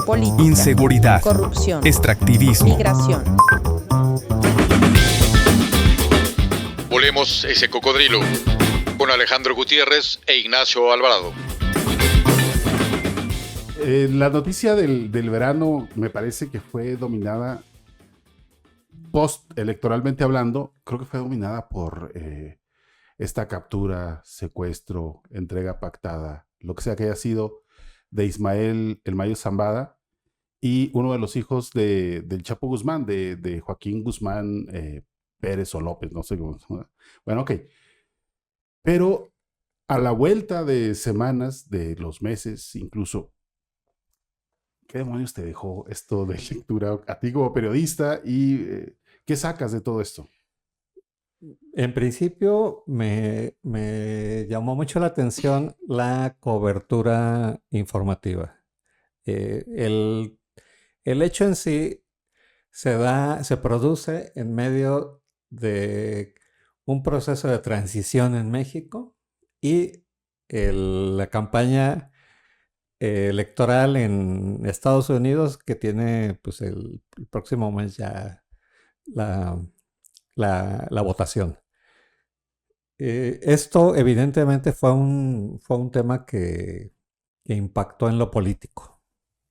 política, inseguridad, corrupción, extractivismo. migración. Volemos ese cocodrilo con Alejandro Gutiérrez e Ignacio Alvarado. La noticia del verano me parece que fue dominada, post-electoralmente hablando, creo que fue dominada por esta captura, secuestro, entrega pactada, lo que sea que haya sido, de Ismael El Mayo Zambada y uno de los hijos del Chapo Guzmán, de Joaquín Guzmán Pérez o López, no sé cómo. Bueno, ok. Pero a la vuelta de semanas, de los meses, incluso, ¿qué demonios te dejó esto de lectura a ti como periodista y qué sacas de todo esto? En principio me llamó mucho la atención la cobertura informativa. El hecho en sí se produce en medio de un proceso de transición en México y la campaña electoral en Estados Unidos que tiene pues el próximo mes ya la votación. Esto evidentemente fue un tema que impactó en lo político.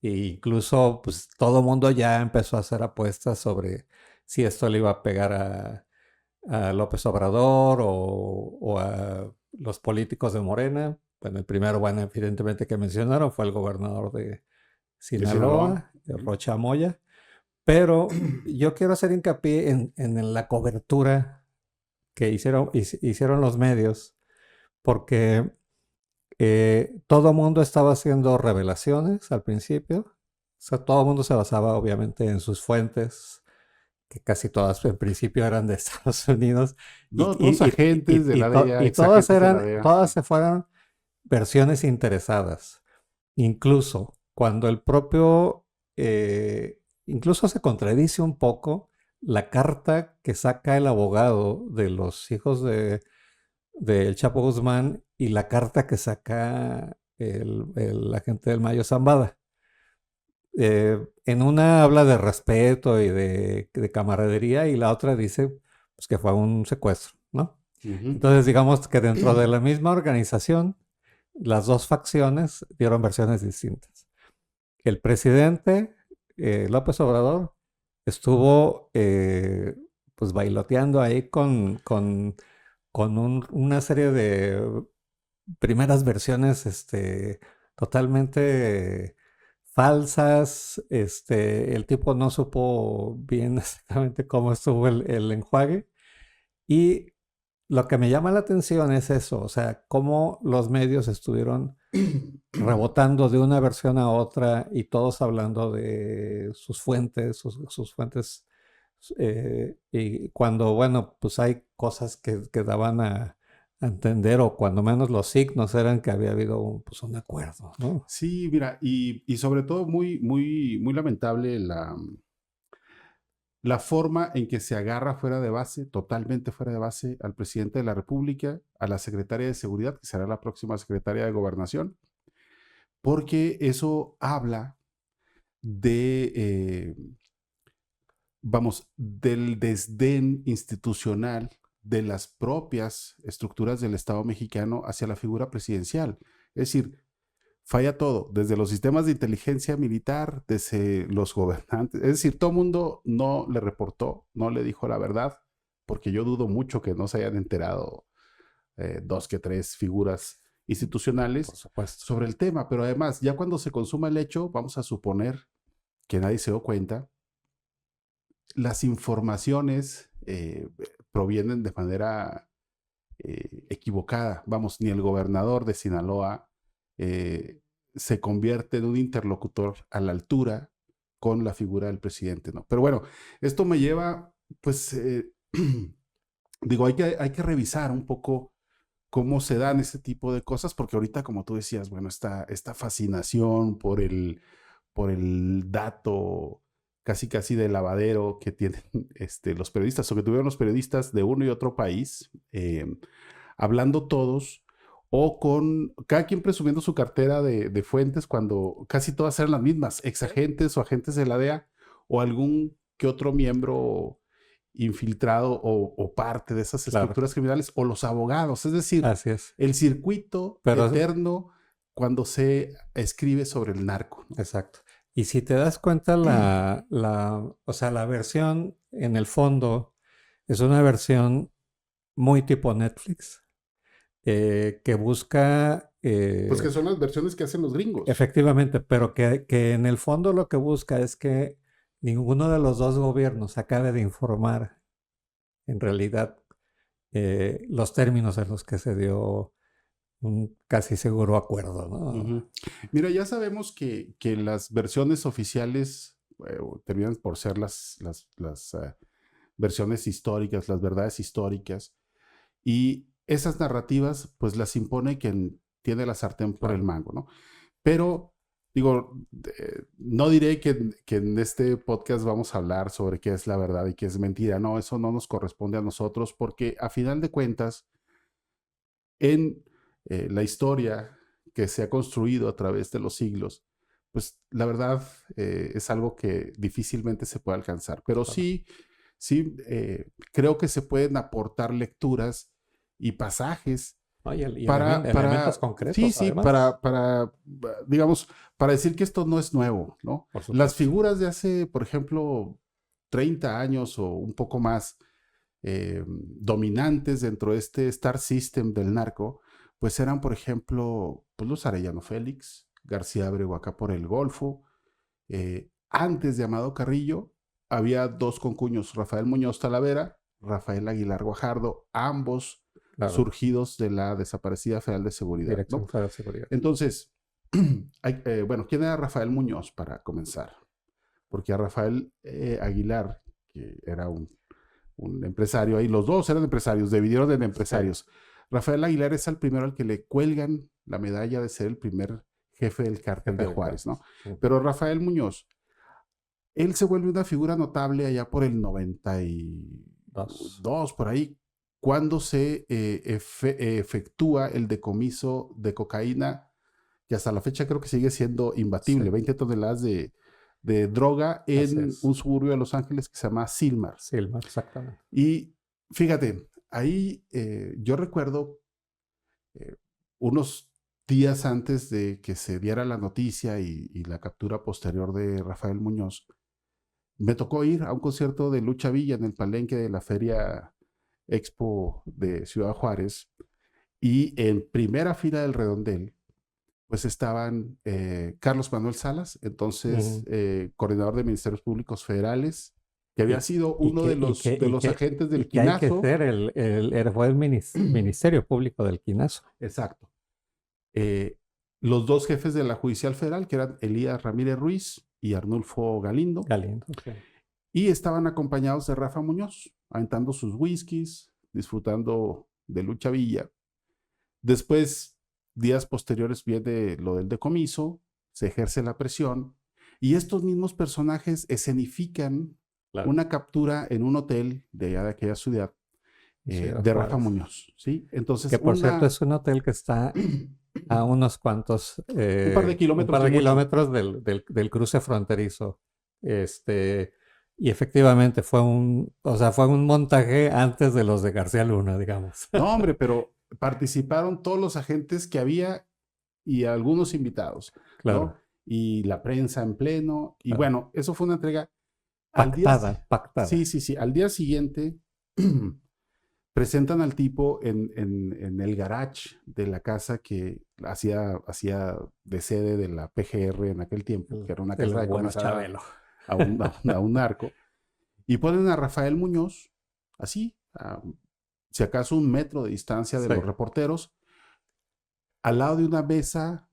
E incluso pues todo el mundo ya empezó a hacer apuestas sobre si esto le iba a pegar a López Obrador o a los políticos de Morena. Bueno, el primero, bueno, evidentemente que mencionaron fue el gobernador de Sinaloa, Rocha Moya. Pero yo quiero hacer hincapié en la cobertura que hicieron los medios, porque todo el mundo estaba haciendo revelaciones al principio. O sea, todo el mundo se basaba obviamente en sus fuentes, que casi todas en principio eran de Estados Unidos. No, todos agentes de la DEA. Y todas se fueron versiones interesadas. Incluso cuando el propio... incluso se contradice un poco la carta que saca el abogado de los hijos del Chapo Guzmán y la carta que saca el agente del Mayo Zambada. En una habla de respeto y de camaradería y la otra dice pues, que fue un secuestro, ¿no? Uh-huh. Entonces digamos que dentro de la misma organización las dos facciones dieron versiones distintas. El presidente López Obrador estuvo pues bailoteando ahí con una serie de primeras versiones totalmente falsas. El tipo no supo bien exactamente cómo estuvo el enjuague. Y lo que me llama la atención es eso, o sea, cómo los medios estuvieron rebotando de una versión a otra y todos hablando de sus fuentes, sus fuentes. Y cuando, bueno, pues hay cosas que daban a entender, o cuando menos los signos eran que había habido un acuerdo, ¿no? Sí, mira, y sobre todo muy, muy, muy lamentable la forma en que se agarra fuera de base, totalmente fuera de base, al presidente de la República, a la secretaria de Seguridad, que será la próxima secretaria de Gobernación, porque eso habla de, del desdén institucional de las propias estructuras del Estado mexicano hacia la figura presidencial. Es decir, falla todo, desde los sistemas de inteligencia militar, desde los gobernantes. Es decir, todo el mundo no le reportó, no le dijo la verdad, porque yo dudo mucho que no se hayan enterado dos que tres figuras institucionales sobre el tema. Pero además, ya cuando se consuma el hecho, vamos a suponer que nadie se dio cuenta, las informaciones provienen de manera equivocada. Vamos, ni el gobernador de Sinaloa se convierte en un interlocutor a la altura con la figura del presidente, ¿no? Pero bueno, esto me lleva, pues, digo, hay que revisar un poco cómo se dan ese tipo de cosas, porque ahorita, como tú decías, bueno, esta fascinación por el dato casi de lavadero que tienen los periodistas, o que tuvieron los periodistas de uno y otro país, hablando todos o con cada quien presumiendo su cartera de fuentes cuando casi todas eran las mismas, exagentes o agentes de la DEA o algún que otro miembro infiltrado o parte de esas Claro, estructuras criminales o los abogados. Es decir, así es. el circuito Pero, eterno cuando se escribe sobre el narco, ¿no? exacto. Y si te das cuenta, o sea, la versión en el fondo es una versión muy tipo Netflix, que busca, Pues que son las versiones que hacen los gringos. efectivamente, pero que en el fondo lo que busca es que ninguno de los dos gobiernos acabe de informar en realidad los términos en los que se dio un casi seguro acuerdo, ¿no? Ujú. Mira, ya sabemos que las versiones oficiales terminan por ser las versiones históricas, las verdades históricas, y esas narrativas pues las impone quien tiene la sartén por el Claro. mango, ¿no? Pero, digo, no diré que en este podcast vamos a hablar sobre qué es la verdad y qué es mentira, no, eso no nos corresponde a nosotros porque a final de cuentas, en la historia que se ha construido a través de los siglos, pues la verdad es algo que difícilmente se puede alcanzar. Pero Claro. sí, creo que se pueden aportar lecturas y pasajes Y para, elementos sí, concretos, sí, además, digamos, para decir que esto no es nuevo, ¿no? por Las supuesto. figuras de hace, por ejemplo, 30 años o un poco más, dominantes dentro de este Star System del narco, pues eran, por ejemplo, pues los Arellano Félix, García Abreu acá por el Golfo. Antes de Amado Carrillo, había dos concuños, Rafael Muñoz Talavera, Rafael Aguilar Guajardo, ambos Claro, surgidos de la desaparecida Federal de Seguridad, Dirección ¿no? Federal de Seguridad. Entonces, bueno, ¿quién era Rafael Muñoz para comenzar? Porque a Rafael Aguilar, que era un empresario ahí, los dos eran empresarios, dividieron en empresarios. Sí. Rafael Aguilar es el primero al que le cuelgan la medalla de ser el primer jefe del cártel de Juárez, ¿no? Sí. Pero Rafael Muñoz, él se vuelve una figura notable allá por el 92, por ahí, cuando se efectúa el decomiso de cocaína, que hasta la fecha creo que sigue siendo imbatible, sí. 20 toneladas de droga en un suburbio de Los Ángeles que se llama Silmar. Silmar, exactamente. Y fíjate, ahí yo recuerdo unos días antes de que se diera la noticia y la captura posterior de Rafael Muñoz, me tocó ir a un concierto de Lucha Villa en el palenque de la Feria Expo de Ciudad Juárez, y en primera fila del redondel pues estaban Carlos Manuel Salas, entonces coordinador de Ministerios Públicos Federales, que había sido uno de los agentes del Quinazo. Hay que ser fue el Ministerio Público del Quinazo. Exacto. Los dos jefes de la Judicial Federal, que eran Elías Ramírez Ruiz y Arnulfo Galindo. Sí. Y estaban acompañados de Rafa Muñoz, aventando sus whiskies, disfrutando de Lucha Villa. Después, días posteriores, viene lo del decomiso, se ejerce la presión, y estos mismos personajes escenifican una captura en un hotel de allá de aquella ciudad de Rafa Muñoz, ¿sí? Entonces, que por cierto es un hotel que está a unos cuantos un par de kilómetros, del cruce fronterizo. Y efectivamente fue un montaje antes de los de García Luna, digamos. No, hombre, pero participaron todos los agentes que había y algunos invitados, claro, ¿no? Y la prensa en pleno, y claro, bueno, eso fue una entrega pactada. Sí, al día siguiente presentan al tipo en el garage de la casa que hacía de sede de la PGR en aquel tiempo, que era una casa decomisada a un narco, y ponen a Rafael Muñoz así, si acaso 1 metro de distancia de los reporteros, al lado de una mesa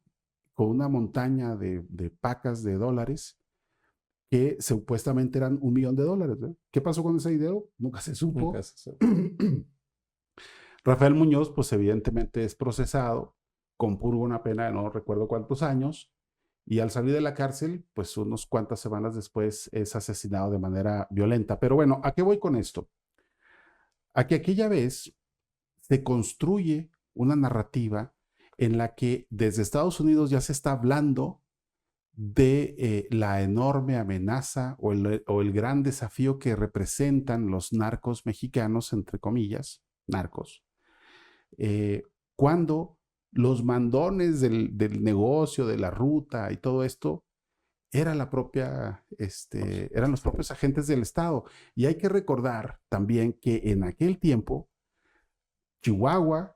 con una montaña de pacas de dólares que supuestamente eran $1 millón, ¿no? ¿Qué pasó con ese dinero? Nunca se supo. Rafael Muñoz, pues evidentemente es procesado, compurga una pena de no recuerdo cuántos años, y al salir de la cárcel, pues unos cuantas semanas después es asesinado de manera violenta. Pero bueno, ¿a qué voy con esto? A que aquella vez se construye una narrativa en la que desde Estados Unidos ya se está hablando de la enorme amenaza o el gran desafío que representan los narcos mexicanos, entre comillas, narcos, cuando los mandones del negocio, de la ruta y todo esto, eran los propios agentes del Estado. Y hay que recordar también que en aquel tiempo, Chihuahua,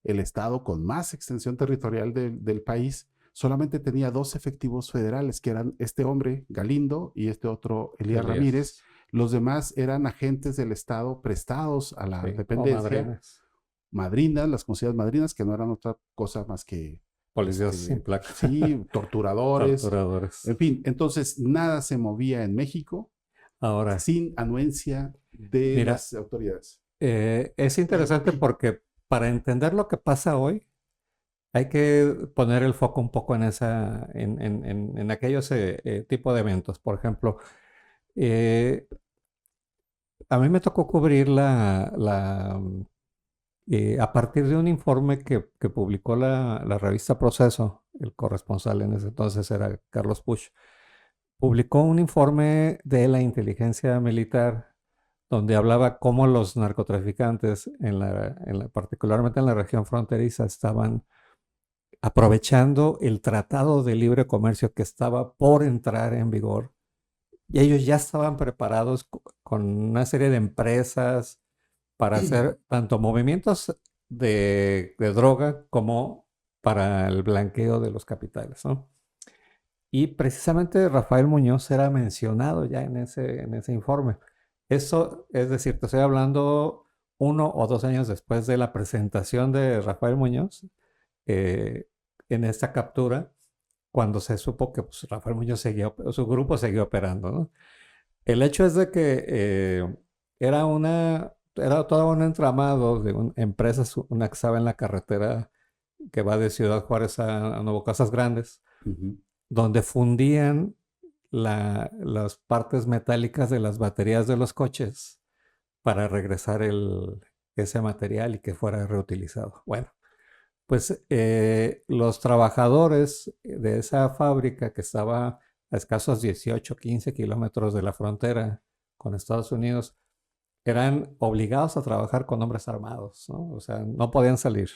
el estado con más extensión territorial del país, solamente tenía 2 efectivos federales, que eran este hombre, Galindo, y este otro, Elías Ramírez. Los demás eran agentes del Estado prestados a la dependencia. Madrinas, las conocidas madrinas, que no eran otra cosa más que policías sin placa. Sí, torturadores. En fin, entonces nada se movía en México ahora sin anuencia de las autoridades. Es interesante porque para entender lo que pasa hoy, hay que poner el foco un poco en aquellos tipo de eventos. Por ejemplo, a mí me tocó cubrir a partir de un informe que publicó la revista Proceso. El corresponsal en ese entonces era Carlos Puch. Publicó un informe de la inteligencia militar donde hablaba cómo los narcotraficantes, particularmente en la región fronteriza, estaban aprovechando el Tratado de Libre Comercio que estaba por entrar en vigor. Y ellos ya estaban preparados con una serie de empresas para hacer tanto movimientos de droga como para el blanqueo de los capitales, ¿no? Y precisamente Rafael Muñoz era mencionado ya en ese informe. Eso, es decir, te estoy hablando 1 o 2 años después de la presentación de Rafael Muñoz en esta captura, cuando se supo que pues, Rafael Muñoz su grupo seguía operando, ¿no? El hecho es de que era todo un entramado de empresas, una que estaba en la carretera que va de Ciudad Juárez a Nuevo Casas Grandes, donde fundían las partes metálicas de las baterías de los coches para regresar ese material y que fuera reutilizado. Bueno, pues los trabajadores de esa fábrica que estaba a escasos 18, 15 kilómetros de la frontera con Estados Unidos, eran obligados a trabajar con hombres armados, ¿no? O sea, no podían salir.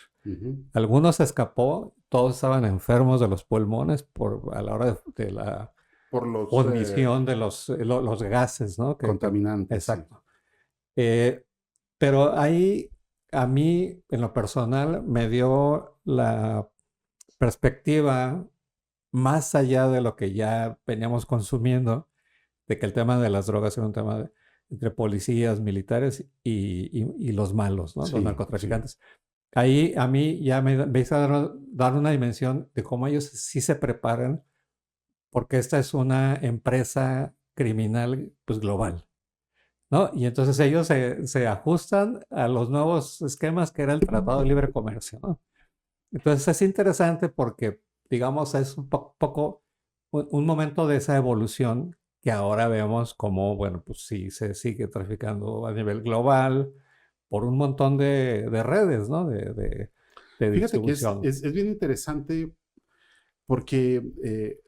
Algunos escapó, todos estaban enfermos de los pulmones a la hora de la emisión de los gases, ¿no? Contaminantes. Exacto. Sí. Pero ahí, a mí, en lo personal, me dio la perspectiva más allá de lo que ya veníamos consumiendo, de que el tema de las drogas era un tema entre policías, militares y los malos, ¿no? Los narcotraficantes. Sí. Ahí a mí ya me hizo dar una dimensión de cómo ellos sí se preparan, porque esta es una empresa criminal pues global, ¿no? Y entonces ellos se ajustan a los nuevos esquemas que era el Tratado de Libre Comercio, ¿no? Entonces es interesante porque, digamos, es un poco un momento de esa evolución que ahora vemos como, bueno, pues sí se sigue traficando a nivel global por un montón de redes, ¿no? De distribución. Fíjate que es bien interesante porque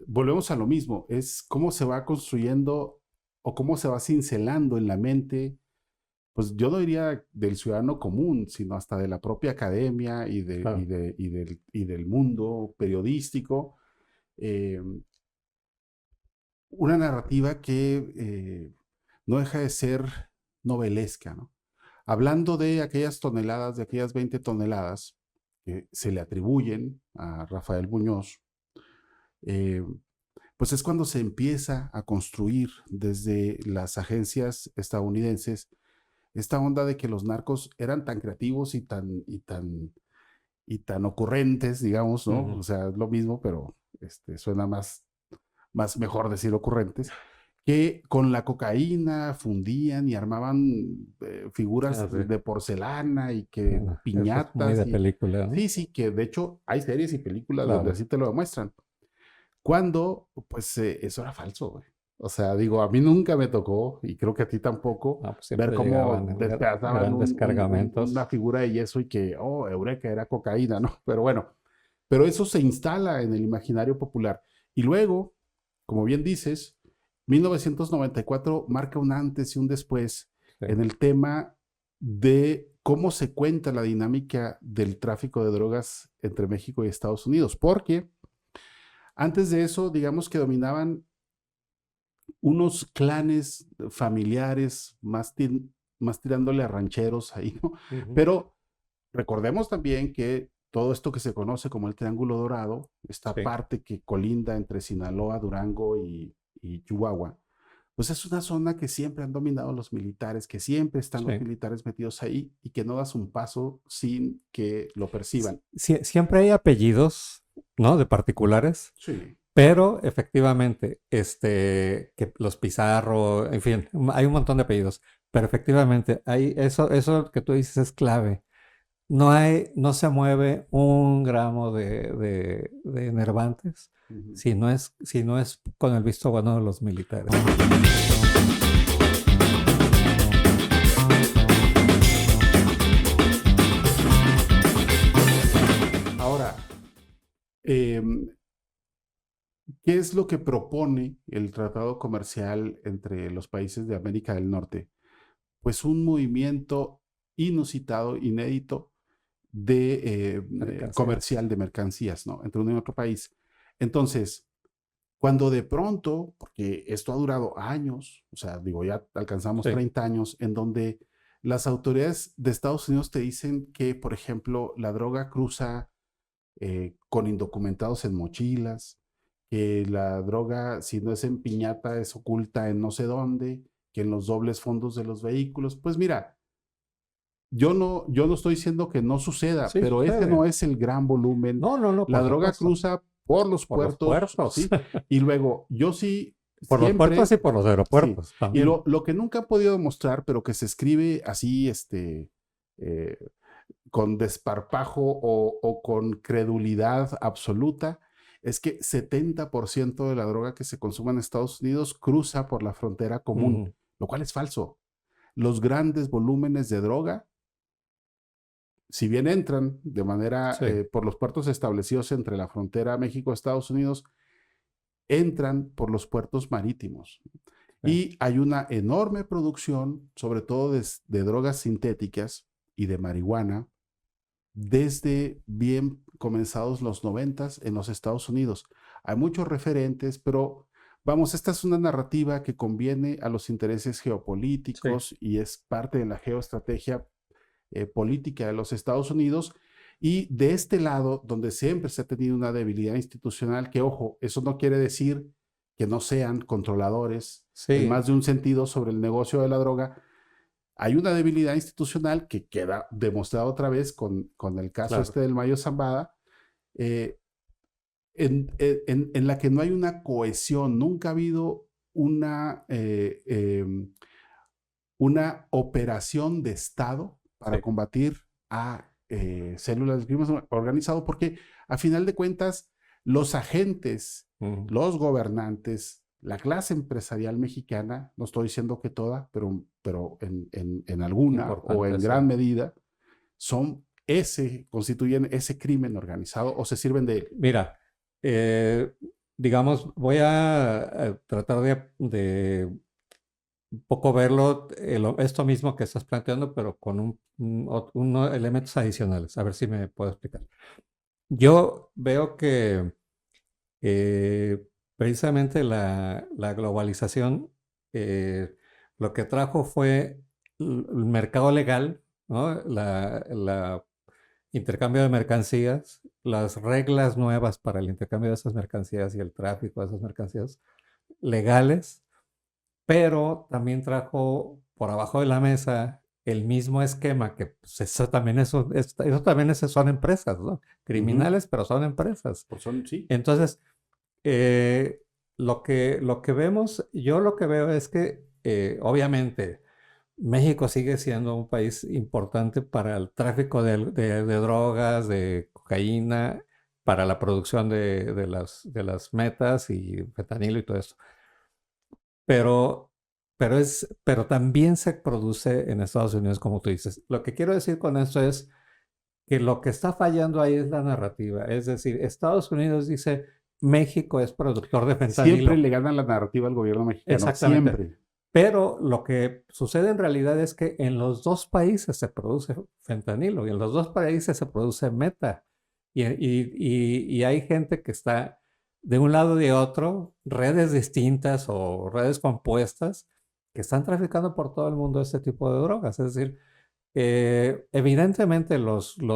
volvemos a lo mismo, es cómo se va construyendo o cómo se va cincelando en la mente, pues yo no diría del ciudadano común, sino hasta de la propia academia y del mundo periodístico, una narrativa que no deja de ser novelesca, ¿no? Hablando de aquellas toneladas, de aquellas 20 toneladas que se le atribuyen a Rafael Muñoz, pues es cuando se empieza a construir desde las agencias estadounidenses esta onda de que los narcos eran tan creativos y tan ocurrentes, digamos, ¿no? O sea, es lo mismo, pero suena más mejor decir ocurrentes, que con la cocaína fundían y armaban figuras de porcelana y que piñatas. Eso es muy de película, ¿no? Sí, que de hecho hay series y películas donde así te lo demuestran. Cuando, pues, eso era falso, güey. O sea, digo, a mí nunca me tocó, y creo que a ti tampoco, pues ver cómo despedazaban una figura de yeso y que, eureka, era cocaína, ¿no? Pero bueno, Pero eso se instala en el imaginario popular. Y luego, como bien dices, 1994 marca un antes y un después Sí. en el tema de cómo se cuenta la dinámica del tráfico de drogas entre México y Estados Unidos, porque antes de eso, digamos que dominaban unos clanes familiares más tirándole a rancheros ahí, ¿no? Ujú. Pero recordemos también que todo esto que se conoce como el Triángulo Dorado, esta Sí. parte que colinda entre Sinaloa, Durango y Chihuahua, pues es una zona que siempre han dominado los militares, que siempre están los Sí. militares metidos ahí y que no das un paso sin que lo perciban. Siempre hay apellidos, ¿no? De particulares, Sí. pero efectivamente, que los Pizarro, en fin, hay un montón de apellidos, pero efectivamente, eso que tú dices es clave. No se mueve un gramo de enervantes Ujú. si no es con el visto bueno de los militares. Ahora, em, ¿qué es lo que propone el tratado comercial entre los países de América del Norte? Pues un movimiento inusitado, inédito, de Mercancías. comercial de mercancías, ¿no? Entre uno y otro país. Entonces, cuando de pronto, porque esto ha durado años, o sea, digo, ya alcanzamos Sí. 30 años, en donde las autoridades de Estados Unidos te dicen que, por ejemplo, la droga cruza con indocumentados en mochilas, que la droga, si no es en piñata, es oculta en no sé dónde, que en los dobles fondos de los vehículos. Pues mira, yo no estoy diciendo que no suceda, Sí pero ese sucede. no es el gran volumen. No, La por droga supuesto. cruza por los Por los puertos, puertos. ¿sí? Y luego, yo sí, Por los puertos siempre, y por los sí. aeropuertos Y también. lo que nunca han podido demostrar, pero que se escribe así, eh, con desparpajo o con credulidad absoluta, es que 70% de la droga que se consuma en Estados Unidos cruza por la frontera común, Ujú. lo cual es falso. Los grandes volúmenes de droga, si bien entran de manera Sí. por los puertos establecidos entre la frontera México-Estados Unidos, entran por los puertos marítimos. Sí. Y hay una enorme producción, sobre todo de drogas sintéticas y de marihuana, desde bien comenzados los 90 en los Estados Unidos. Hay muchos referentes, pero vamos, esta es una narrativa que conviene a los intereses Sí. geopolíticos y es parte de la geoestrategia política de los Estados Unidos. Y de este lado, donde siempre se ha tenido una debilidad institucional, que ojo, eso no quiere decir que no sean controladores en Sí, más de un sentido sobre el negocio de la droga, hay una debilidad institucional que queda demostrada otra vez con el caso claro. este del Mayo Zambada, eh, en la que no hay una cohesión, nunca ha habido una operación de Estado para Sí. combatir a células del crimen organizado, porque a final de cuentas los agentes, Ujú. los gobernantes, la clase empresarial mexicana, no estoy diciendo que toda, pero en alguna o Importante, en sí. gran medida, constituyen ese crimen organizado o se sirven de él. Mira, digamos, voy a tratar de un poco verlo, esto mismo que estás planteando, pero con unos elementos adicionales. A ver si me puedo explicar. Yo veo que eh, precisamente la globalización lo que trajo fue el mercado legal, ¿no? La intercambio de mercancías, las reglas nuevas para el intercambio de esas mercancías y el tráfico de esas mercancías legales, pero también trajo por abajo de la mesa el mismo esquema que pues, eso también son empresas, ¿no? Ujú. Criminales, pero son empresas. Sí. Entonces, eh, lo que vemos, yo lo que veo es que obviamente México sigue siendo un país importante para el tráfico de drogas, de cocaína, para la producción de las metas y fentanilo y todo eso. Pero, pero también se produce en Estados Unidos, como tú dices. Lo que quiero decir con esto es que lo que está fallando ahí es la narrativa. Es decir, Estados Unidos dice, México es productor de fentanilo. Siempre le gana la narrativa al gobierno mexicano. Exactamente. Siempre. Pero lo que sucede en realidad es que en los dos países se produce fentanilo y en los dos países se produce meta. Y hay gente que está de un lado y de otro, redes distintas o redes compuestas, que están traficando por todo el mundo este tipo de drogas. Es decir, evidentemente los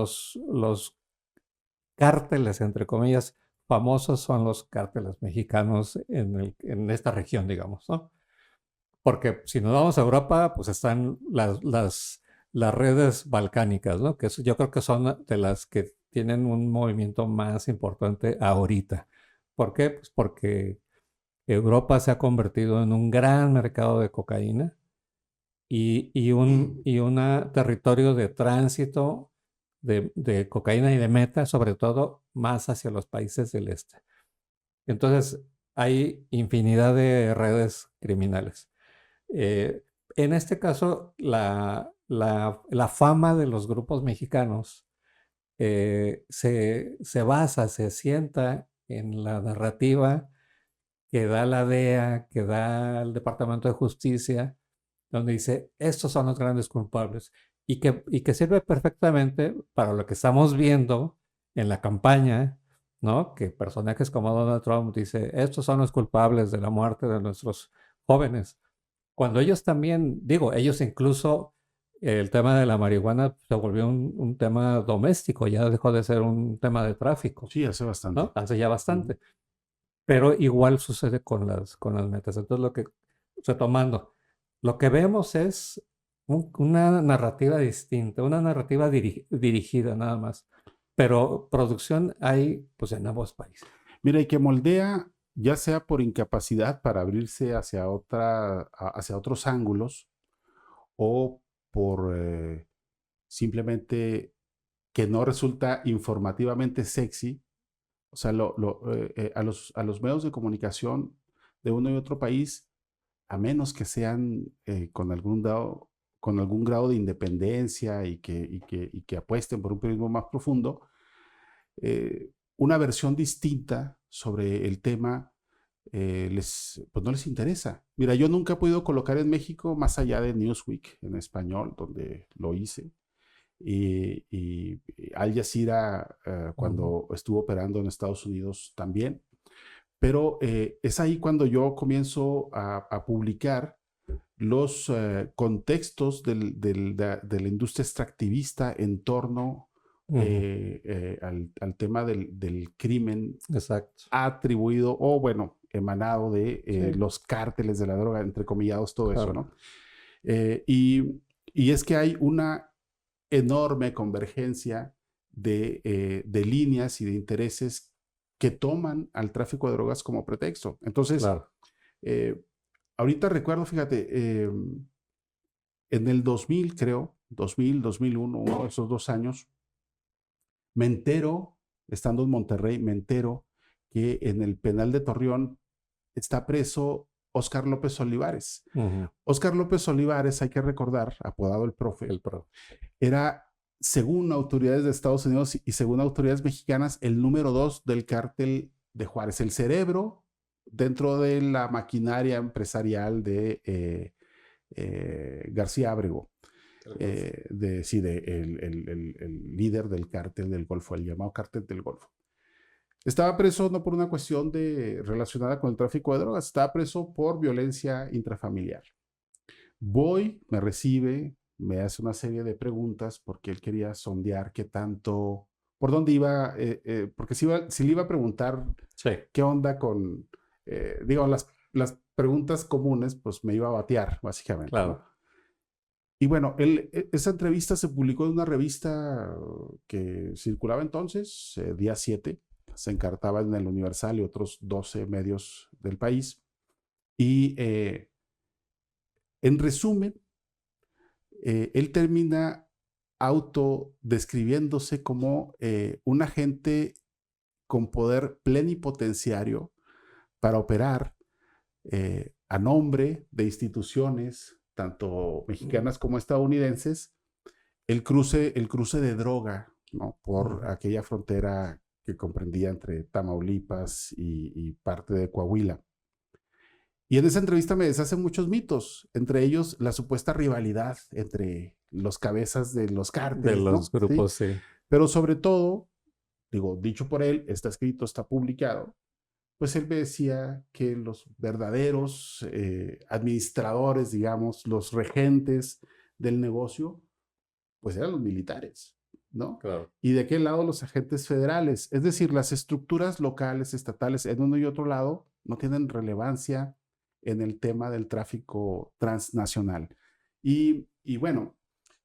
cárteles, entre comillas, famosos son los cárteles mexicanos en esta región, digamos, ¿no? Porque si nos vamos a Europa, pues están las redes balcánicas, ¿no? Que yo creo que son de las que tienen un movimiento más importante ahorita. ¿Por qué? Pues porque Europa se ha convertido en un gran mercado de cocaína y un territorio de tránsito de cocaína y de meta, sobre todo más hacia los países del este. Entonces, hay infinidad de redes criminales. En este caso, la fama de los grupos mexicanos se basa, se asienta en la narrativa que da la DEA, que da el Departamento de Justicia, donde dice, estos son los grandes culpables, y que sirve perfectamente para lo que estamos viendo en la campaña, ¿no? Que personajes como Donald Trump dice, estos son los culpables de la muerte de nuestros jóvenes. Cuando ellos también, digo, ellos incluso, el tema de la marihuana se volvió un tema doméstico, ya dejó de ser un tema de tráfico. Sí, hace bastante. ¿No? Hace ya bastante. Pero igual sucede con las metas. Entonces, retomando, lo que vemos es una narrativa distinta, una narrativa dirigida nada más. Pero producción hay pues en ambos países. Mira, y que moldea, ya sea por incapacidad para abrirse hacia otros ángulos o por simplemente que no resulta informativamente sexy. O sea, a los medios de comunicación de uno y otro país, a menos que sean con algún grado de independencia y que apuesten por un periodismo más profundo, una versión distinta sobre el tema pues no les interesa. Mira, yo nunca he podido colocar en México, más allá de Newsweek en español, donde lo hice, y Al Jazeera cuando estuvo operando en Estados Unidos también. Pero es ahí cuando yo comienzo a publicar los contextos de la industria extractivista en torno al tema del crimen. Exacto. Atribuido o, bueno, emanado de los cárteles de la droga, entrecomillados, todo eso, ¿no? Y es que hay una enorme convergencia de líneas y de intereses que toman al tráfico de drogas como pretexto. Entonces, ahorita recuerdo, fíjate, en el 2000, creo, 2001, uno de esos 2 años, me entero, estando en Monterrey, me entero que en el penal de Torreón está preso Óscar López Olivares. Óscar López Olivares, hay que recordar, apodado el Profe, era, según autoridades de Estados Unidos y según autoridades mexicanas, el número 2 del cártel de Juárez, el cerebro dentro de la maquinaria empresarial de García Ábrego. El líder del cártel del Golfo, el llamado cártel del Golfo. Estaba preso no por una cuestión relacionada con el tráfico de drogas, estaba preso por violencia intrafamiliar. Me recibe, me hace una serie de preguntas porque él quería sondear qué tanto, por dónde iba, porque si le iba a preguntar qué onda con, digo, las preguntas comunes, pues me iba a batear, básicamente. Claro. ¿No? Y bueno, esa entrevista se publicó en una revista que circulaba entonces, Día 7, se encartaba en el Universal y otros 12 medios del país. Y en resumen, él termina autodescribiéndose como un agente con poder plenipotenciario para operar a nombre de instituciones tanto mexicanas como estadounidenses, el cruce de droga ¿no? Por Ujú. aquella frontera que comprendía entre Tamaulipas y parte de Coahuila. Y en esa entrevista me deshace muchos mitos, entre ellos la supuesta rivalidad entre los cabezas de los De cárteles, los ¿no? ¿Sí? grupos, sí. Pero sobre todo, digo, dicho por él, está escrito, está publicado, pues él me decía que los verdaderos administradores, digamos, los regentes del negocio, pues eran los militares, ¿no? Claro. Y de qué lado los agentes federales, es decir, las estructuras locales, estatales, en uno y otro lado, no tienen relevancia en el tema del tráfico transnacional. Y bueno,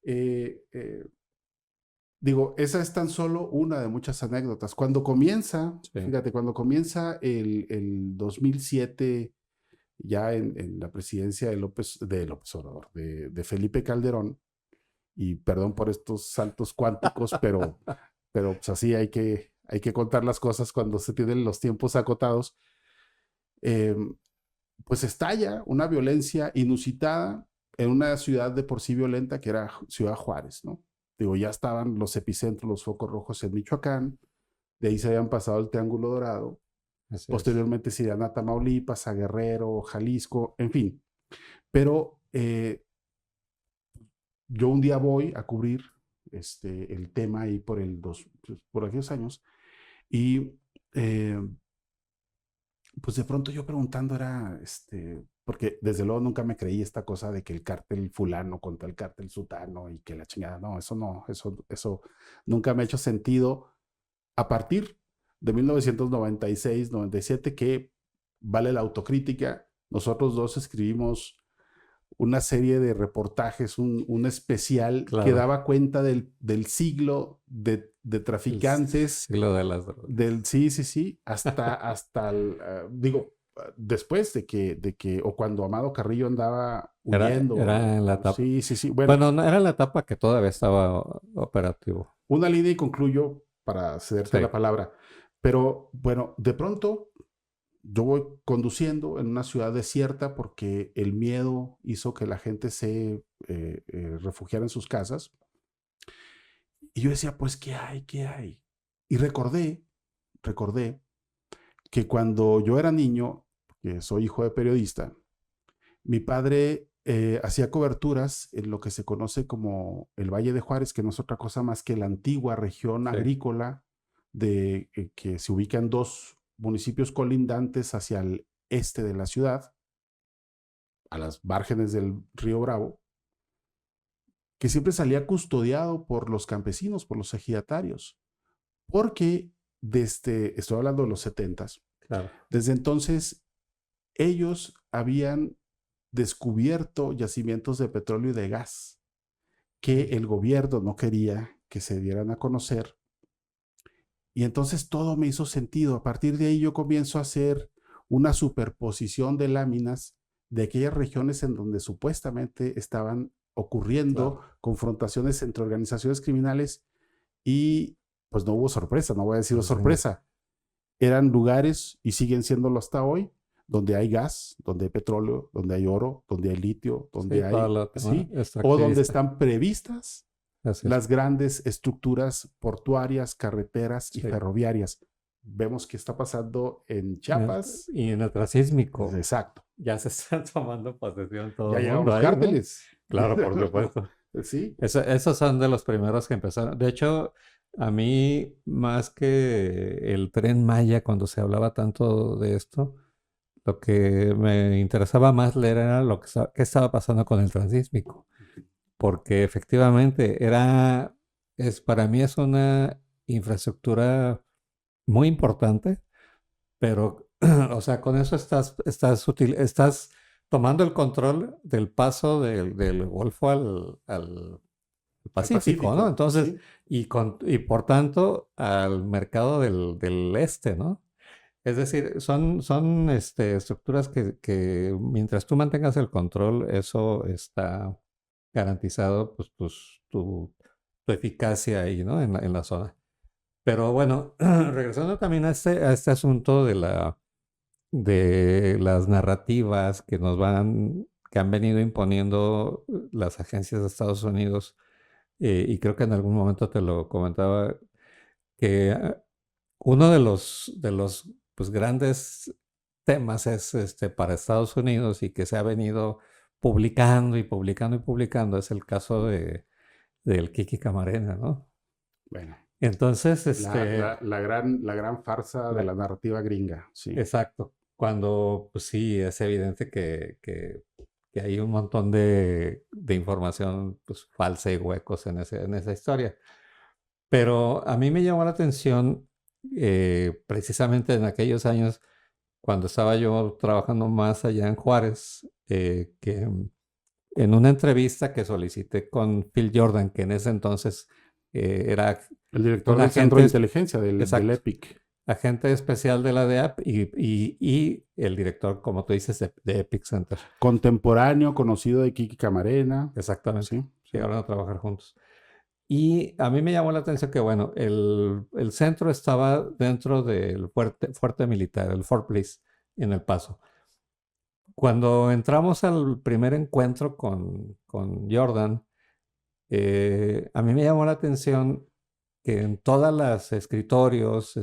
eh, eh, digo, esa es tan solo una de muchas anécdotas. Cuando comienza, Sí. fíjate, cuando comienza el 2007, ya en la presidencia de López Obrador, de Felipe Calderón, y perdón por estos saltos cuánticos, pero pues así hay que contar las cosas cuando se tienen los tiempos acotados, eh, pues estalla una violencia inusitada en una ciudad de por sí violenta que era Ciudad Juárez, ¿no? Digo, ya estaban los epicentros, los focos rojos en Michoacán, de ahí se habían pasado el Triángulo Dorado, Así es. posteriormente se irían a Tamaulipas, a Guerrero, Jalisco, en fin. Pero yo un día voy a cubrir el tema ahí por aquellos años y eh, pues de pronto yo preguntando era, porque desde luego nunca me creí esta cosa de que el cártel fulano contra el cártel sutano y que la chingada, no, eso nunca me ha hecho sentido a partir de 1996, 97, que vale la autocrítica. Nosotros dos escribimos una serie de reportajes, un especial que Claro. daba cuenta del siglo de El traficantes, siglo de las drogas. sí, hasta digo, después o cuando Amado Carrillo andaba Era en la huyendo, etapa. sí, bueno, Bueno, no, era la etapa que todavía estaba operativo. una línea y concluyo para cederte la Sí. palabra, pero bueno, de pronto yo voy conduciendo en una ciudad desierta porque el miedo hizo que la gente se refugiara en sus casas. Y yo decía, pues, ¿qué hay? ¿Qué hay? Y recordé que cuando yo era niño, que soy hijo de periodista, mi padre hacía coberturas en lo que se conoce como el Valle de Juárez, que no es otra cosa más que la antigua región Sí. agrícola que se ubica en dos municipios colindantes hacia el este de la ciudad, a las márgenes del río Bravo, que siempre salía custodiado por los campesinos, por los ejidatarios, porque estoy hablando de los 70s, Claro. desde entonces ellos habían descubierto yacimientos de petróleo y de gas que el gobierno no quería que se dieran a conocer. Y entonces todo me hizo sentido. A partir de ahí yo comienzo a hacer una superposición de láminas de aquellas regiones en donde supuestamente estaban ocurriendo Claro. confrontaciones entre organizaciones criminales y pues no hubo sorpresa, no voy a decir Pues, sorpresa. Eran lugares y siguen siéndolo hasta hoy, donde hay gas, donde hay petróleo, donde hay oro, donde hay litio, sí, donde todo hay, lo tema sí, o donde extractivista. están previstas Así es. las grandes estructuras portuarias, carreteras y Sí. ferroviarias. Vemos qué está pasando en Chiapas. Y en el transísmico Exacto. ya se está tomando posesión todo Ya el llegaron mundo los ahí, ¿no? cárteles. Claro, por supuesto. Sí. Esos son de los primeros que empezaron. De hecho, a mí, más que el Tren Maya, cuando se hablaba tanto de esto, lo que me interesaba más leer era qué estaba pasando con el transísmico. Porque efectivamente para mí es una infraestructura muy importante, pero, o sea, con eso estás tomando el control del paso del Golfo al Pacífico, ¿no? Pacífico, Entonces, sí. y por tanto al mercado del este, ¿no? Es decir, son estructuras que mientras tú mantengas el control, eso está garantizado, pues, tu eficacia ahí, ¿no? En la zona. Pero bueno, regresando también a este asunto de las narrativas que han venido imponiendo las agencias de Estados Unidos y creo que en algún momento te lo comentaba, que uno de los pues, grandes temas es para Estados Unidos y que se ha venido publicando y publicando y publicando es el caso del Kiki Camarena, ¿no? Bueno, Entonces, la gran farsa de la narrativa gringa, sí. exacto. Cuando, pues sí, es evidente que hay un montón de información pues, falsa y huecos en esa historia. Pero a mí me llamó la atención precisamente en aquellos años, cuando estaba yo trabajando más allá en Juárez, que en una entrevista que solicité con Phil Jordan, que en ese entonces era El director un del Centro de agente, Inteligencia del exacto, EPIC. agente especial de la DEAP y el director, como tú dices, de Epic Center. Contemporáneo, conocido de Kiki Camarena. Exactamente. Sí, sí. Llegaron a trabajar juntos. Y a mí me llamó la atención que, bueno, el centro estaba dentro del fuerte militar, el Fort Bliss, en El Paso. Cuando entramos al primer encuentro con Jordan, a mí me llamó la atención que en todas las escritorios,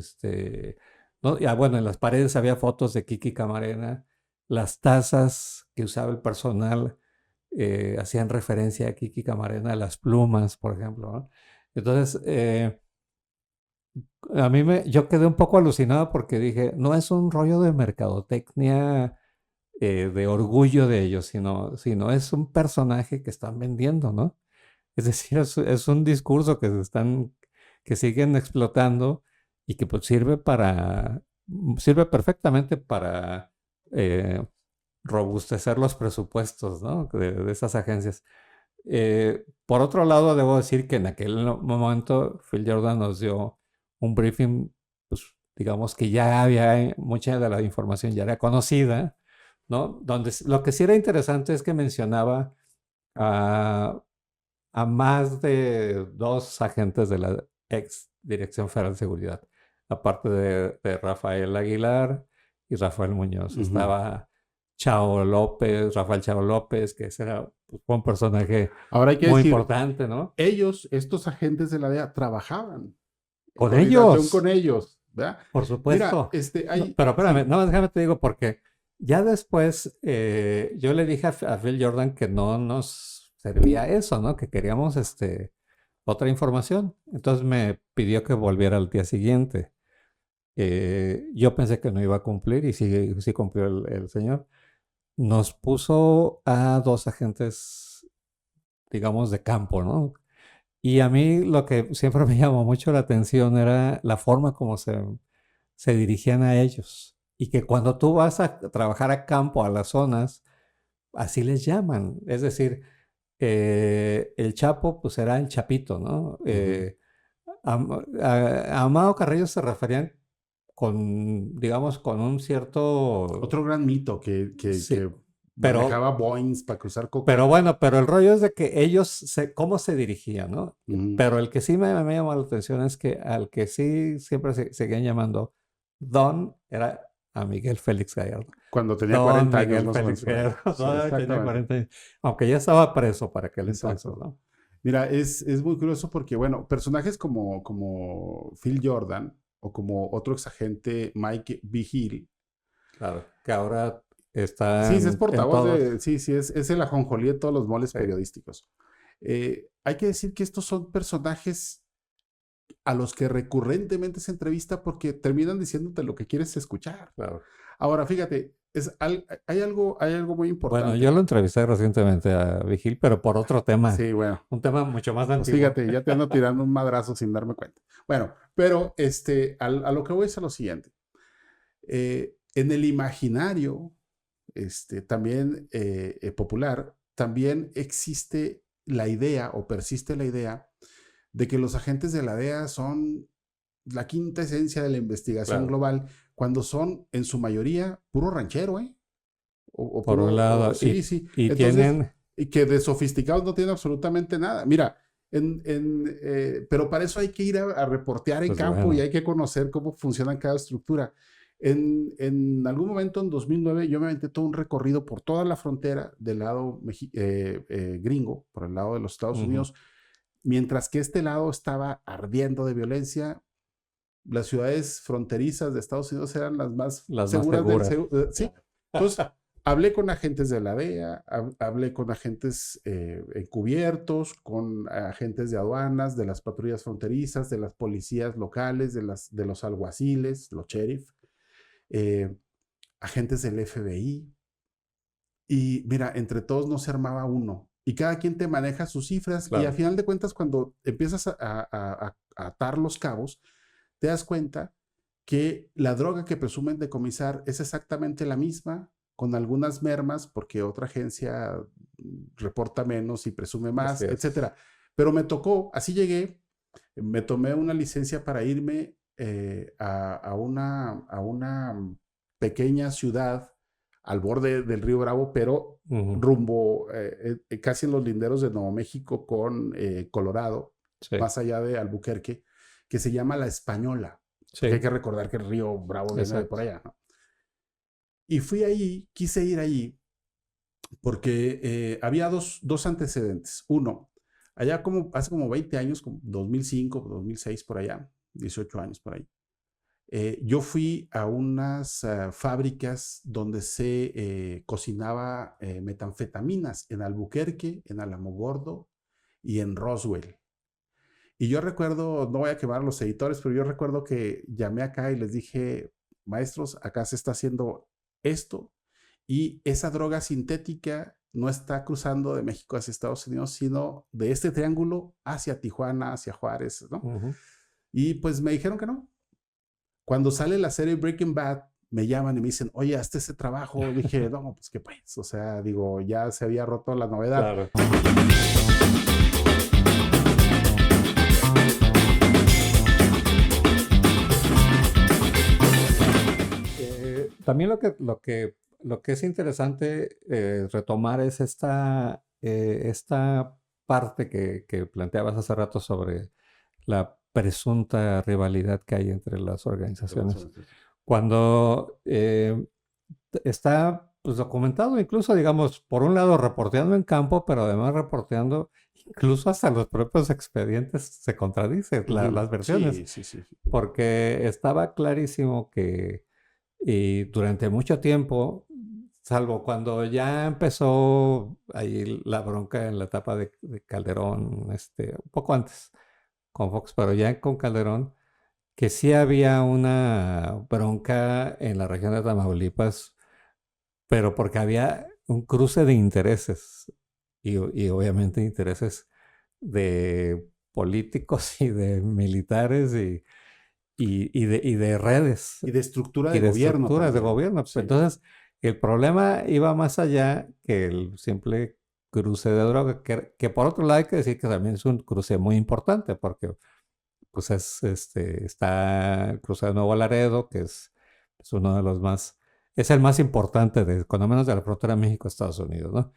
¿no? Bueno, en las paredes había fotos de Kiki Camarena, las tazas que usaba el personal hacían referencia a Kiki Camarena, las plumas, por ejemplo, ¿no? Entonces, yo quedé un poco alucinado porque dije, no es un rollo de mercadotecnia de orgullo de ellos, sino es un personaje que están vendiendo, ¿no? Es decir, es un discurso que siguen explotando y que pues sirve perfectamente para robustecer los presupuestos, ¿no? de esas agencias. Por otro lado, debo decir que en aquel momento Phil Jordan nos dio un briefing, pues digamos que ya había mucha de la información ya era conocida, ¿no? Donde lo que sí era interesante es que mencionaba a más de 2 agentes de la ex Dirección Federal de Seguridad, aparte de Rafael Aguilar y Rafael Muñoz. Estaba Rafael Chao López, que era fue un personaje Ahora hay que muy decir, importante, ¿no? ellos, estos agentes de la DEA, trabajaban Con coordinación ellos. con ellos, ¿verdad? Por supuesto. Mira, No, pero espérame, nada más déjame te digo porque ya después yo le dije a Phil Jordan que no nos servía eso, ¿no? Que queríamos otra información. Entonces me pidió que volviera al día siguiente. Yo pensé que no iba a cumplir y sí cumplió el señor. Nos puso a 2 agentes, digamos, de campo, ¿no? Y a mí lo que siempre me llamó mucho la atención era la forma como se dirigían a ellos. Y que cuando tú vas a trabajar a campo, a las zonas, así les llaman. Es decir, el Chapo, pues era el Chapito, ¿no? A Amado Carrillo se referían digamos, con un cierto... Otro gran mito que Sí, manejaba Boeings para cruzar coca. pero bueno, pero el rollo es de que ellos, cómo se dirigían, ¿no? Pero el que sí me llamó la atención es que al que sí siempre seguían llamando Don era a Miguel Félix Gallardo. Cuando tenía 40 años. Miguel Félix Gallardo. Sí, Tenía 40 años. Aunque ya estaba preso para aquel entonces, Exacto. ¿no? Mira, es muy curioso porque, bueno, personajes como Phil Jordan o como otro exagente Mike Vigil. Claro, que ahora está Sí, es portavoz todos. Sí, es el ajonjolí de todos los moles periodísticos. Hay que decir que estos son personajes a los que recurrentemente se entrevista porque terminan diciéndote lo que quieres escuchar. Claro. Ahora, fíjate, hay algo muy importante. Bueno, yo lo entrevisté recientemente a Vigil, pero por otro tema. Sí, bueno. Un tema mucho más Pues antiguo. fíjate, ya te ando tirando un madrazo sin darme cuenta. Bueno, pero a lo que voy es a lo siguiente. En el imaginario también popular, también existe la idea o persiste la idea de que los agentes de la DEA son la quinta esencia de la investigación global, cuando son en su mayoría puro ranchero, ¿eh? O por puro, un lado, sí. Y entonces, y que de sofisticados no tienen absolutamente nada. Mira, pero para eso hay que ir a reportear en campo y hay que conocer cómo funciona cada estructura. En algún momento, en 2009, yo me aventé todo un recorrido por toda la frontera del lado gringo, por el lado de los Estados Unidos, mientras que este lado estaba ardiendo de violencia, las ciudades fronterizas de Estados Unidos eran las más seguras sí. Entonces, hablé con agentes de la DEA, hablé con agentes encubiertos, con agentes de aduanas, de las patrullas fronterizas, de las policías locales, de los alguaciles, los sheriff, agentes del FBI. Y mira, entre todos no se armaba uno. Y cada quien te maneja sus cifras. Claro. Y a final de cuentas, cuando empiezas a atar los cabos, te das cuenta que la droga que presumen decomisar es exactamente la misma, con algunas mermas, porque otra agencia reporta menos y presume más, etcétera. Pero me tocó, así llegué, me tomé una licencia para irme a una pequeña ciudad al borde del río Bravo, pero rumbo casi en los linderos de Nuevo México con Colorado, más allá de Albuquerque, que se llama La Española. Hay que recordar que el río Bravo viene de por allá, ¿no? Y fui ahí, quise ir allí, porque había dos antecedentes. Uno, allá hace como 20 años, como 2005, 2006, por allá, 18 años por ahí, yo fui a unas fábricas donde se cocinaba metanfetaminas en Albuquerque, en Alamogordo y en Roswell. Y yo recuerdo, no voy a quemar a los editores, pero yo recuerdo que llamé acá y les dije, maestros, acá se está haciendo esto y esa droga sintética no está cruzando de México hacia Estados Unidos, sino de este triángulo hacia Tijuana, hacia Juárez, ¿no? Y pues me dijeron que no. Cuando sale la serie Breaking Bad, me llaman y me dicen, oye, hazte ese trabajo. Dije, no, pues qué pues. O sea, digo, ya se había roto la novedad. Claro. También lo que es interesante retomar es esta parte que planteabas hace rato sobre la presunta rivalidad que hay entre las organizaciones. Cuando está pues, documentado incluso, digamos, por un lado reporteando en campo, pero además reporteando incluso hasta los propios expedientes se contradicen las versiones. Sí. Porque estaba clarísimo que durante mucho tiempo, salvo cuando ya empezó ahí la bronca en la etapa de Calderón, un poco antes con Fox, pero ya con Calderón, que sí había una bronca en la región de Tamaulipas, pero porque había un cruce de intereses y obviamente intereses de políticos y de militares y de redes. Y de estructura de gobierno. Estructuras de gobierno. Sí. Entonces, el problema iba más allá que el simple cruce de droga, que por otro lado hay que decir que también es un cruce muy importante, porque pues está el cruce de Nuevo Laredo, que es uno de los más, es el más importante, cuando menos de la frontera México-Estados Unidos, ¿no?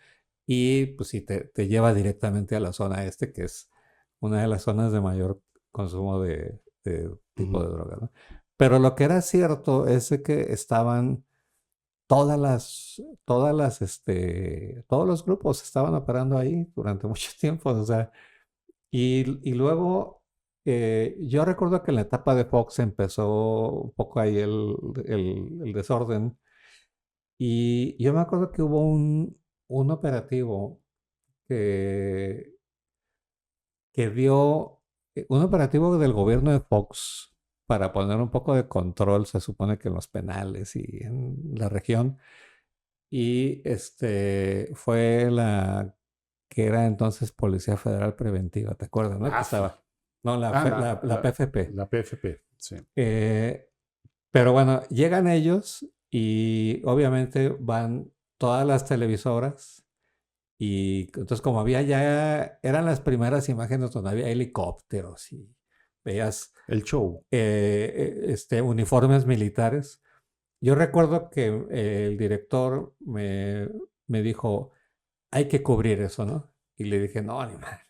Y pues sí, te lleva directamente a la zona este, que es una de las zonas de mayor consumo de tipo de droga, ¿no? Pero lo que era cierto es que estaban todos los grupos estaban operando ahí durante mucho tiempo, o sea, y luego yo recuerdo que en la etapa de Fox empezó un poco ahí el desorden, y yo me acuerdo que hubo un operativo que dio un operativo del gobierno de Fox para poner un poco de control, se supone que en los penales y en la región. Y fue la que era entonces Policía Federal Preventiva, ¿te acuerdas? ¿No? Que estaba. No, la PFP. La PFP, sí. Pero bueno, llegan ellos y obviamente van todas las televisoras. Y entonces como había ya, eran las primeras imágenes donde había helicópteros y veías el show, uniformes militares. Yo recuerdo que el director me dijo, hay que cubrir eso, ¿no? Y le dije, no, ni madre.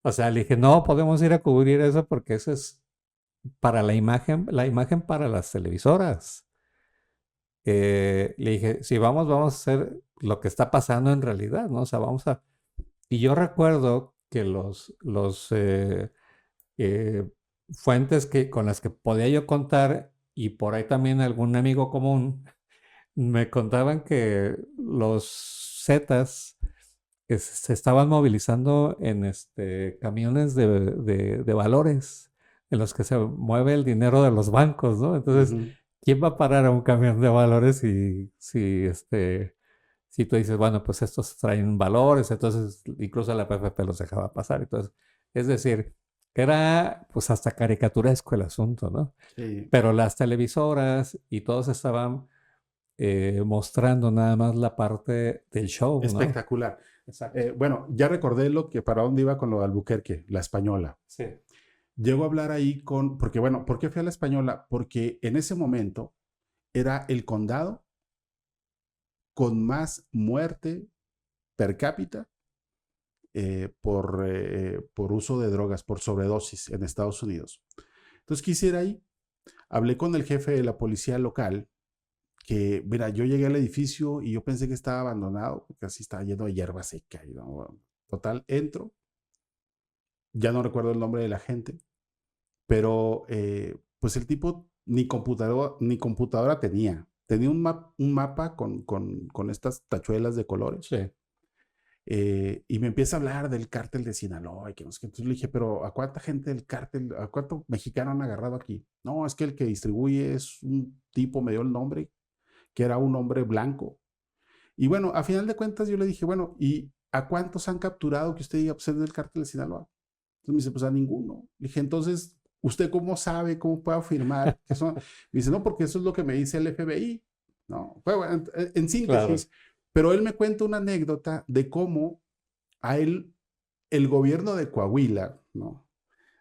O sea, le dije, no podemos ir a cubrir eso porque eso es para la imagen para las televisoras. Le dije, si vamos a hacer lo que está pasando en realidad, ¿no? O sea, y yo recuerdo que fuentes con las que podía yo contar, y por ahí también algún amigo común, me contaban que los Zetas se estaban movilizando en camiones de valores en los que se mueve el dinero de los bancos, ¿no? Entonces, ¿quién va a parar a un camión de valores si tú dices, bueno, pues estos traen valores? Entonces, incluso la PFP los dejaba pasar. Entonces, es decir, era pues hasta caricaturesco el asunto, ¿no? Sí. Pero las televisoras y todos estaban mostrando nada más la parte del show, ¿no? Espectacular. Exacto. Bueno, ya recordé para dónde iba con lo de Albuquerque, la Española. Sí. Llego a hablar ahí porque bueno, ¿por qué fui a la Española? Porque en ese momento era el condado con más muerte per cápita por uso de drogas, por sobredosis en Estados Unidos. Entonces quise ir ahí, hablé con el jefe de la policía local, que, mira, yo llegué al edificio y yo pensé que estaba abandonado, porque así estaba lleno de hierba seca. Y, ¿no? Total, entro, ya no recuerdo el nombre de la gente, pero pues el tipo ni computadora tenía. Tenía un mapa con estas tachuelas de colores. Sí. Y me empieza a hablar del cártel de Sinaloa. Y que no sé qué. Entonces le dije, pero ¿a cuánta gente del cártel, a cuánto mexicano han agarrado aquí? No, es que el que distribuye es un tipo, me dio el nombre, que era un hombre blanco. Y bueno, a final de cuentas yo le dije, bueno, ¿y a cuántos han capturado que usted diga, pues es del cártel de Sinaloa? Entonces me dice, pues a ninguno. Le dije, entonces, ¿usted cómo sabe, cómo puede afirmar que son? Me dice, no, porque eso es lo que me dice el FBI. No, bueno, en síntesis, claro. Pero él me cuenta una anécdota de cómo a él, el gobierno de Coahuila, ¿no?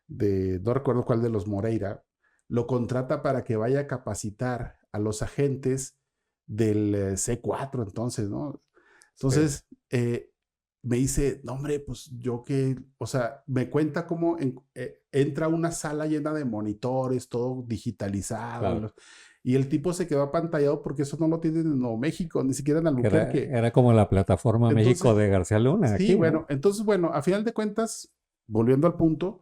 No recuerdo cuál de los Moreira, lo contrata para que vaya a capacitar a los agentes del C4 entonces, ¿no? Entonces, sí. Me dice, no hombre, pues yo que, o sea, me cuenta cómo entra a una sala llena de monitores, todo digitalizado, claro. Y el tipo se quedó apantallado porque eso no lo tienen en Nuevo México, ni siquiera en Albuquerque. Era como la plataforma entonces, México de García Luna. Sí, aquí, bueno, ¿no? Entonces, bueno, a final de cuentas, volviendo al punto,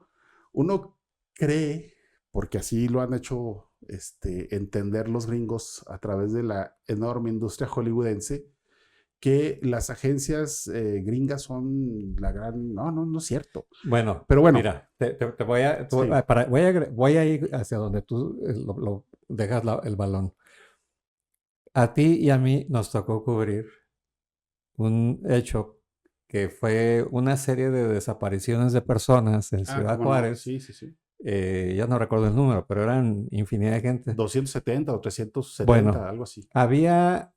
uno cree, porque así lo han hecho entender los gringos a través de la enorme industria hollywoodense, que las agencias gringas son la gran... No es cierto. Bueno, pero bueno. Mira, voy a ir hacia donde tú lo dejas el balón. A ti y a mí nos tocó cubrir un hecho que fue una serie de desapariciones de personas en Ciudad Juárez. No? Sí. Ya no recuerdo el número, pero eran infinidad de gente. 270 o 370, bueno, algo así. Había...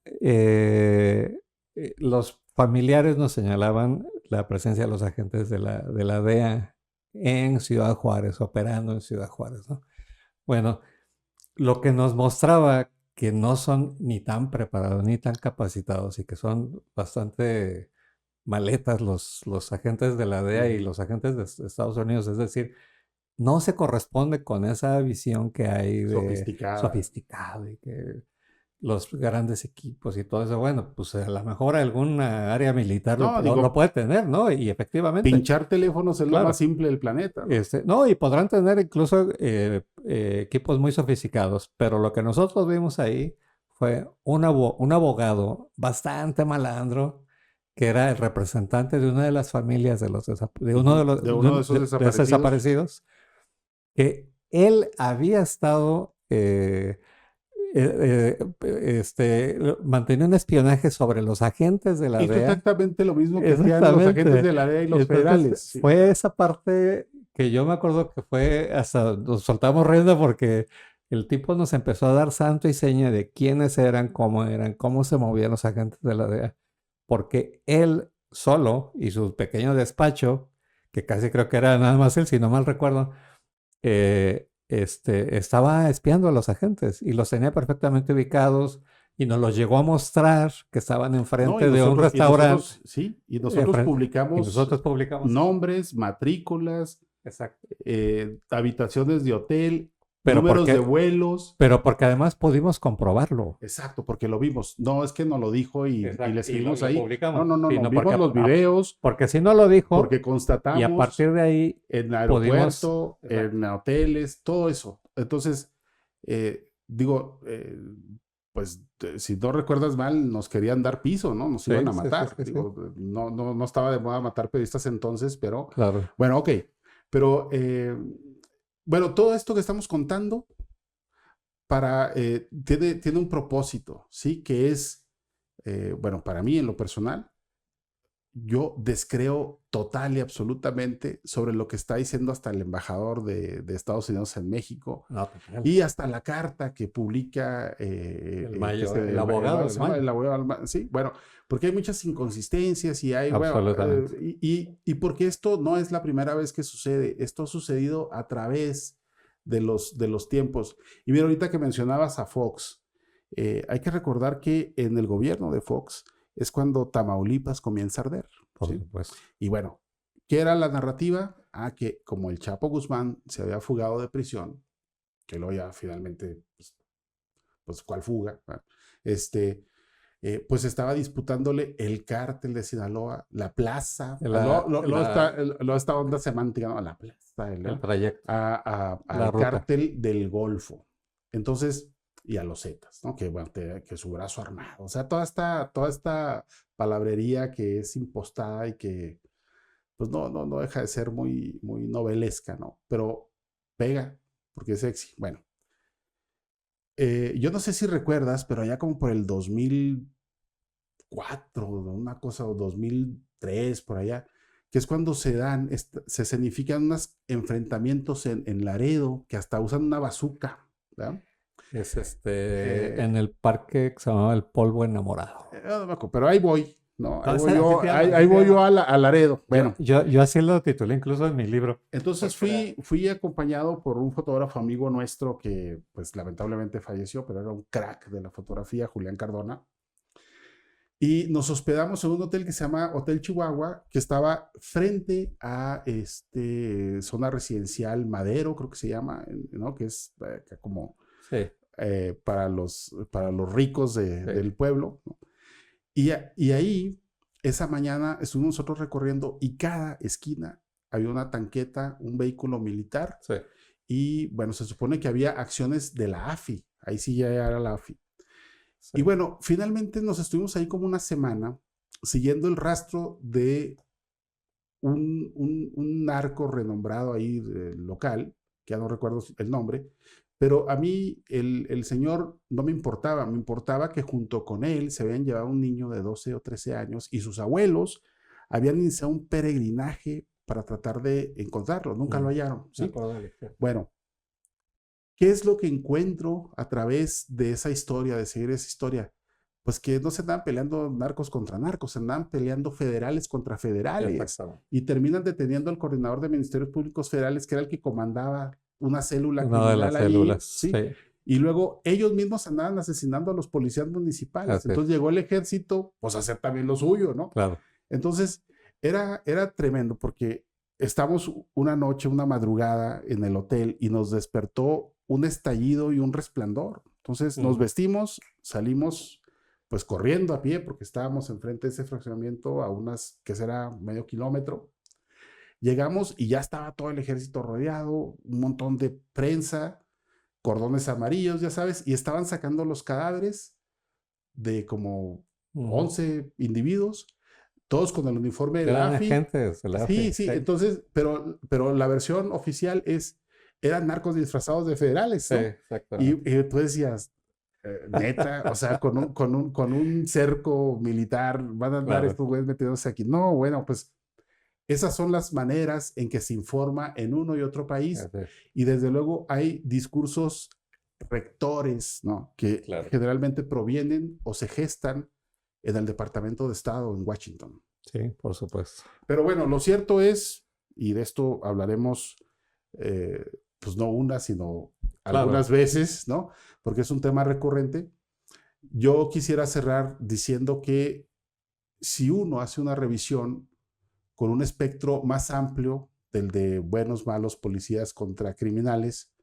los familiares nos señalaban la presencia de los agentes de la DEA en Ciudad Juárez, operando en Ciudad Juárez, ¿no? Bueno, lo que nos mostraba que no son ni tan preparados ni tan capacitados y que son bastante maletas los agentes de la DEA y los agentes de Estados Unidos, es decir, no se corresponde con esa visión que hay de sofisticado y que los grandes equipos y todo eso, bueno, pues a lo mejor alguna área militar lo puede tener, ¿no? Y efectivamente. Pinchar teléfonos es lo más simple del planeta, ¿no? No, y podrán tener incluso equipos muy sofisticados, pero lo que nosotros vimos ahí fue un abogado bastante malandro, que era el representante de una de las familias de uno de esos desaparecidos, que él había estado... mantenía un espionaje sobre los agentes de la DEA. Exactamente lo mismo que hacían los agentes de la DEA y los federales. Sí. Fue esa parte que yo me acuerdo que fue hasta nos soltamos riendo porque el tipo nos empezó a dar santo y seña de quiénes eran, cómo se movían los agentes de la DEA. Porque él solo y su pequeño despacho, que casi creo que era nada más él, si no mal recuerdo, estaba espiando a los agentes y los tenía perfectamente ubicados y nos los llegó a mostrar que estaban enfrente de un restaurante. Y nosotros publicamos nombres, matrículas, exacto. Habitaciones de hotel, números de vuelos. Pero porque además pudimos comprobarlo. Exacto, porque lo vimos. No es que nos lo dijo y le escribimos ahí. Publicamos. No, Sino vimos porque, los videos. Porque si no lo dijo, porque constatamos. Y a partir de ahí, en aeropuerto, en hoteles, todo eso. Entonces, pues si no recuerdas mal, nos querían dar piso, ¿no? Nos iban a matar. Sí. No estaba de moda matar periodistas entonces, pero claro. Bueno, ok. Pero bueno, todo esto que estamos contando tiene un propósito, ¿sí? Que es, bueno, para mí en lo personal, yo descreo total y absolutamente sobre lo que está diciendo hasta el embajador de Estados Unidos en México y hasta la carta que publica el abogado. Sí, bueno, porque hay muchas inconsistencias y hay, absolutamente. y porque esto no es la primera vez que sucede, esto ha sucedido a través de los tiempos. Y mira, ahorita que mencionabas a Fox, hay que recordar que en el gobierno de Fox es cuando Tamaulipas comienza a arder. Por ¿sí? supuesto. Y bueno, ¿qué era la narrativa? Que como el Chapo Guzmán se había fugado de prisión, que luego ya finalmente, pues ¿cuál fuga? Pues estaba disputándole el cártel de Sinaloa, la plaza, esta onda semántica, ¿no? La plaza, el trayecto, al cártel del Golfo. Entonces, y a los Zetas, ¿no? Que, bueno, que su brazo armado. O sea, toda esta palabrería que es impostada y que, pues no deja de ser muy, muy novelesca, ¿no? Pero pega, porque es sexy. Bueno, yo no sé si recuerdas, pero allá como por el 2004, una cosa, o 2003, por allá, que es cuando se escenifican unos enfrentamientos en Laredo, que hasta usan una bazooka, ¿verdad? Es en el parque que se llamaba El Polvo Enamorado. Pero ahí voy, ¿no? Ahí voy yo a Laredo. Bueno. Yo así lo titulé incluso en mi libro. Entonces fui acompañado por un fotógrafo amigo nuestro que pues lamentablemente falleció, pero era un crack de la fotografía, Julián Cardona. Y nos hospedamos en un hotel que se llama Hotel Chihuahua, que estaba frente a zona residencial Madero, creo que se llama, ¿no? Que es como... Sí. Para los ricos del pueblo, ¿no? Y ahí, esa mañana estuvimos nosotros recorriendo y cada esquina había una tanqueta, un vehículo militar. Sí. Y bueno, se supone que había acciones de la AFI. Ahí sí ya era la AFI. Sí. Y bueno, finalmente nos estuvimos ahí como una semana siguiendo el rastro de un narco renombrado ahí local, que ya no recuerdo el nombre. Pero a mí el señor no me importaba que junto con él se habían llevado un niño de 12 o 13 años y sus abuelos habían iniciado un peregrinaje para tratar de encontrarlo. Nunca lo hallaron. ¿Sí? Bueno, ¿qué es lo que encuentro a través de esa historia, de seguir esa historia? Pues que no se andaban peleando narcos contra narcos, se andaban peleando federales contra federales. Y terminan deteniendo al coordinador de Ministerios Públicos Federales, que era el que comandaba una célula. Una de las células, ¿sí? Y luego ellos mismos andaban asesinando a los policías municipales. Entonces llegó el ejército, pues a hacer también lo suyo, ¿no? Claro. Entonces era tremendo porque estamos una noche, una madrugada en el hotel y nos despertó un estallido y un resplandor. Entonces nos vestimos, salimos pues corriendo a pie porque estábamos enfrente de ese fraccionamiento a unas, ¿qué será? Medio kilómetro. Llegamos y ya estaba todo el ejército rodeado, un montón de prensa, cordones amarillos, ya sabes, y estaban sacando los cadáveres de como 11 individuos, todos con el uniforme de la AFI. Agentes de la AFI. Sí, entonces, pero la versión oficial eran narcos disfrazados de federales, ¿no? Sí, exacto. Y tú decías, neta, o sea, con un cerco militar, van a andar estos güeyes metiéndose aquí. No, bueno, pues esas son las maneras en que se informa en uno y otro país. Y desde luego hay discursos rectores, ¿no? Que generalmente provienen o se gestan en el Departamento de Estado en Washington. Sí, por supuesto. Pero bueno, lo cierto es, y de esto hablaremos, pues no una, sino algunas veces, ¿no? Porque es un tema recurrente. Yo quisiera cerrar diciendo que si uno hace una revisión con un espectro más amplio del de buenos, malos, policías contra criminales,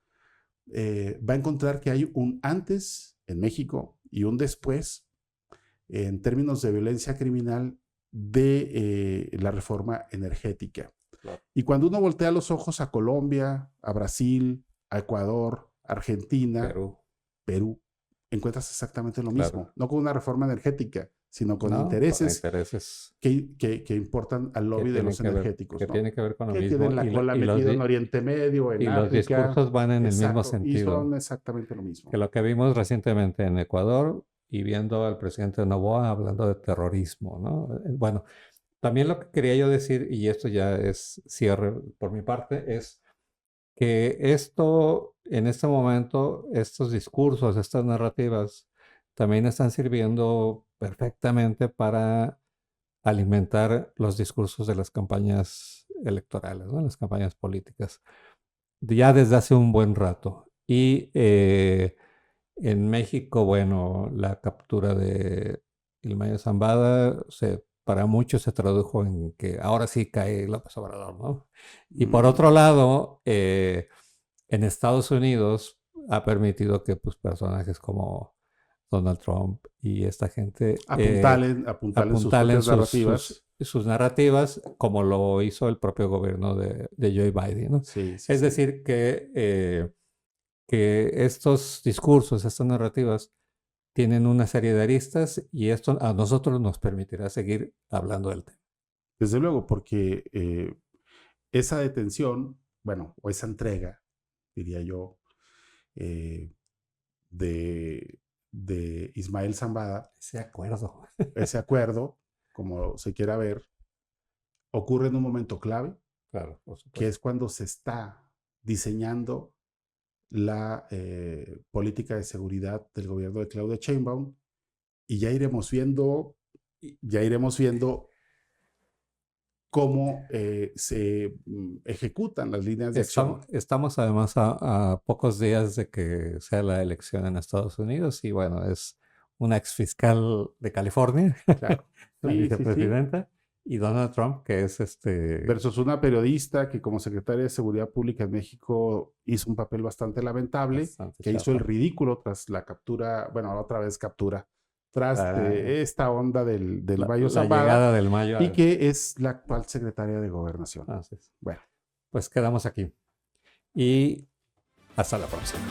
va a encontrar que hay un antes en México y un después en términos de violencia criminal de la reforma energética. Claro. Y cuando uno voltea los ojos a Colombia, a Brasil, a Ecuador, Argentina, Perú, encuentras exactamente lo mismo. Claro. No con una reforma energética, sino con No, intereses con intereses que importan al lobby de los energéticos. Que ¿no? tiene que ver con lo que mismo. tienen la cola metida en Oriente Medio, en y África. los discursos van en el mismo Exacto, y sentido. son exactamente lo mismo. Que lo que vimos recientemente en Ecuador y viendo al presidente Noboa hablando de terrorismo, ¿no? Bueno, también lo que quería yo decir, y esto ya es cierre por mi parte, es que esto, en este momento, estos discursos, estas narrativas, también están sirviendo perfectamente para alimentar los discursos de las campañas electorales, ¿no? Las campañas políticas, ya desde hace un buen rato. Y en México, bueno, la captura de Ilmayo Zambada para muchos se tradujo en que ahora sí cae López Obrador, ¿no? Y por otro lado, en Estados Unidos ha permitido que pues, personajes como Donald Trump y esta gente apuntalen sus propias narrativas. Sus narrativas, como lo hizo el propio gobierno de Joe Biden, ¿no? Sí, es decir, que estos discursos, estas narrativas, tienen una serie de aristas y esto a nosotros nos permitirá seguir hablando del tema. Desde luego, porque esa detención, bueno, o esa entrega, diría yo, de Ismael Zambada, ese acuerdo, como se quiera ver, ocurre en un momento clave, claro, por supuesto, que es cuando se está diseñando la política de seguridad del gobierno de Claudia Sheinbaum, y ya iremos viendo cómo se ejecutan las líneas de acción. Estamos además a pocos días de que sea la elección en Estados Unidos y bueno, es una exfiscal de California, claro. la vicepresidenta, y Donald Trump, que es versus una periodista que como secretaria de Seguridad Pública en México hizo un papel bastante lamentable, que hizo el ridículo tras la captura, bueno, otra vez captura, tras esta onda del Mayo Zambada, la llegada del Mayo, y que es la actual secretaria de Gobernación. Bueno, pues quedamos aquí y hasta la próxima.